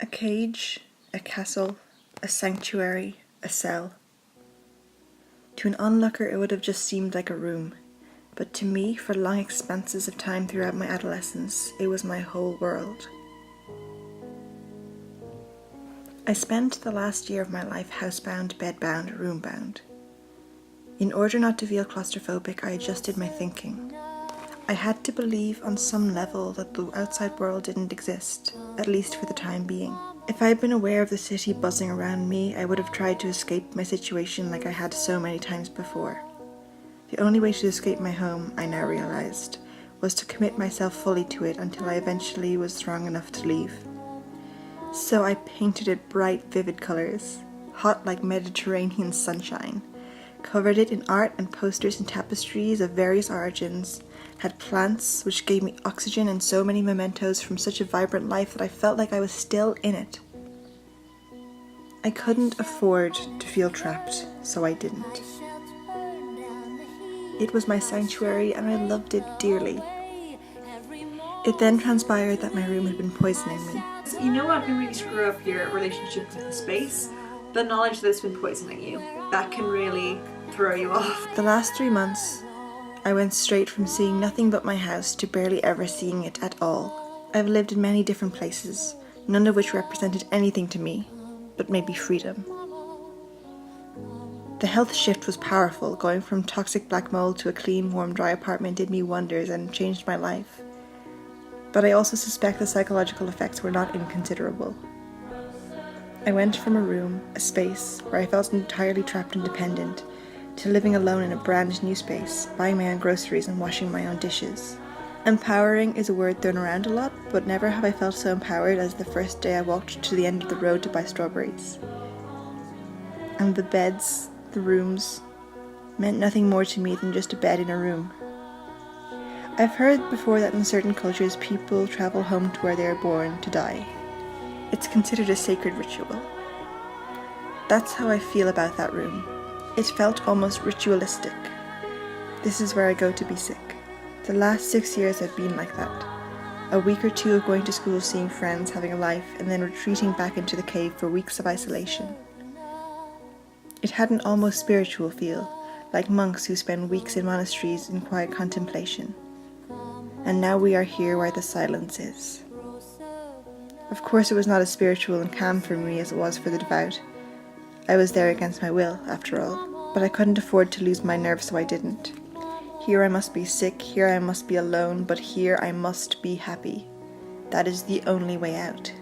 A cage, a castle, a sanctuary, a cell. To an onlooker it would have just seemed like a room, but to me, for long expanses of time throughout my adolescence, it was my whole world. I spent the last year of my life housebound, bedbound, roombound. In order not to feel claustrophobic, I adjusted my thinking. I had to believe on some level that the outside world didn't exist, at least for the time being. If I had been aware of the city buzzing around me, I would have tried to escape my situation like I had so many times before. The only way to escape my home, I now realized, was to commit myself fully to it until I eventually was strong enough to leave. So I painted it bright, vivid colors, hot like Mediterranean sunshine, covered it in art and posters and tapestries of various origins, had plants which gave me oxygen and so many mementos from such a vibrant life that I felt like I was still in it. I couldn't afford to feel trapped, so I didn't. It was my sanctuary and I loved it dearly. It then transpired that my room had been poisoning me. So you know what can really screw up your relationship with the space? The knowledge that it's been poisoning you. That can really throw you off. The last 3 months, I went straight from seeing nothing but my house to barely ever seeing it at all. I've lived in many different places, none of which represented anything to me, but maybe freedom. The health shift was powerful. Going from toxic black mold to a clean, warm, dry apartment did me wonders and changed my life. But I also suspect the psychological effects were not inconsiderable. I went from a room, a space, where I felt entirely trapped and dependent, to living alone in a brand new space, buying my own groceries and washing my own dishes. Empowering is a word thrown around a lot, but never have I felt so empowered as the first day I walked to the end of the road to buy strawberries. And the beds, the rooms, meant nothing more to me than just a bed in a room. I've heard before that in certain cultures people travel home to where they are born to die. It's considered a sacred ritual. That's how I feel about that room. It felt almost ritualistic. This is where I go to be sick. The last 6 years have been like that. A week or two of going to school, seeing friends, having a life, and then retreating back into the cave for weeks of isolation. It had an almost spiritual feel, like monks who spend weeks in monasteries in quiet contemplation. And now we are here where the silence is. Of course it was not as spiritual and calm for me as it was for the devout. I was there against my will, after all, but I couldn't afford to lose my nerve, so I didn't. Here I must be sick, here I must be alone, but here I must be happy. That is the only way out.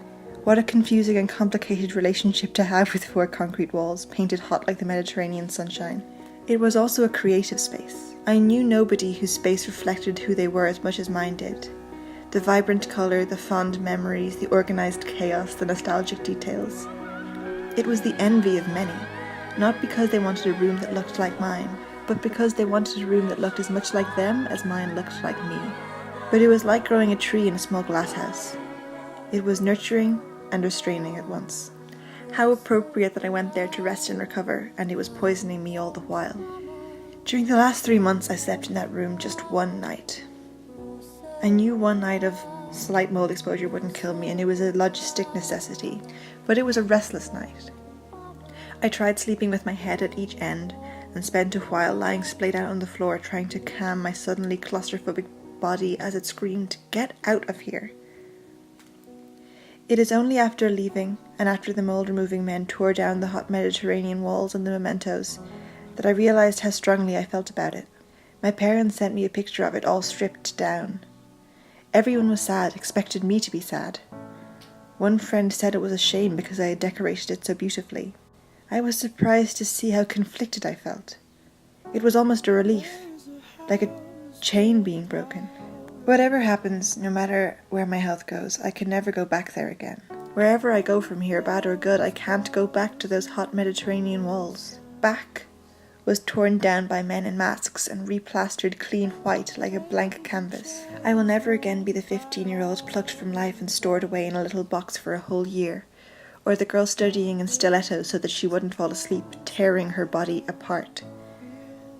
What a confusing and complicated relationship to have with 4 concrete walls, painted hot like the Mediterranean sunshine. It was also a creative space. I knew nobody whose space reflected who they were as much as mine did. The vibrant colour, the fond memories, the organised chaos, the nostalgic details. It was the envy of many, not because they wanted a room that looked like mine, but because they wanted a room that looked as much like them as mine looked like me. But it was like growing a tree in a small glass house. It was nurturing and restraining at once. How appropriate that I went there to rest and recover, and it was poisoning me all the while. During the last 3 months I slept in that room just one night. I knew one night of slight mold exposure wouldn't kill me, and it was a logistic necessity, but it was a restless night. I tried sleeping with my head at each end, and spent a while lying splayed out on the floor trying to calm my suddenly claustrophobic body as it screamed, "Get out of here!" It is only after leaving, and after the mold-removing men tore down the hot Mediterranean walls and the mementos, that I realized how strongly I felt about it. My parents sent me a picture of it all stripped down. Everyone was sad, expected me to be sad. One friend said it was a shame because I had decorated it so beautifully. I was surprised to see how conflicted I felt. It was almost a relief, like a chain being broken. Whatever happens, no matter where my health goes, I can never go back there again. Wherever I go from here, bad or good, I can't go back to those hot Mediterranean walls. Back was torn down by men in masks and replastered clean white like a blank canvas. I will never again be the 15-year-old plucked from life and stored away in a little box for a whole year, or the girl studying in stilettos so that she wouldn't fall asleep, tearing her body apart.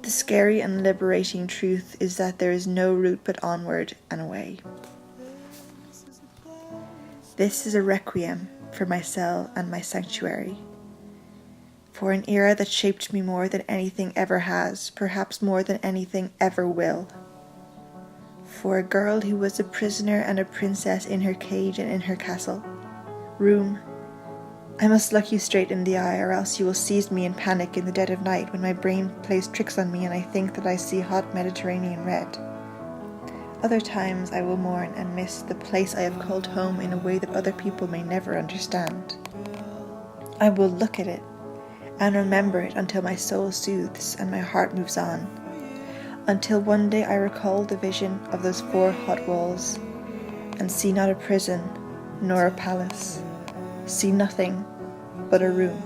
The scary and liberating truth is that there is no route but onward and away. This is a requiem for my cell and my sanctuary. For an era that shaped me more than anything ever has, perhaps more than anything ever will. For a girl who was a prisoner and a princess in her cage and in her castle. Room, I must look you straight in the eye, or else you will seize me in panic in the dead of night when my brain plays tricks on me and I think that I see hot Mediterranean red. Other times I will mourn and miss the place I have called home in a way that other people may never understand. I will look at it and remember it until my soul soothes and my heart moves on, until one day I recall the vision of those 4 hot walls and see not a prison nor a palace, see nothing but a room.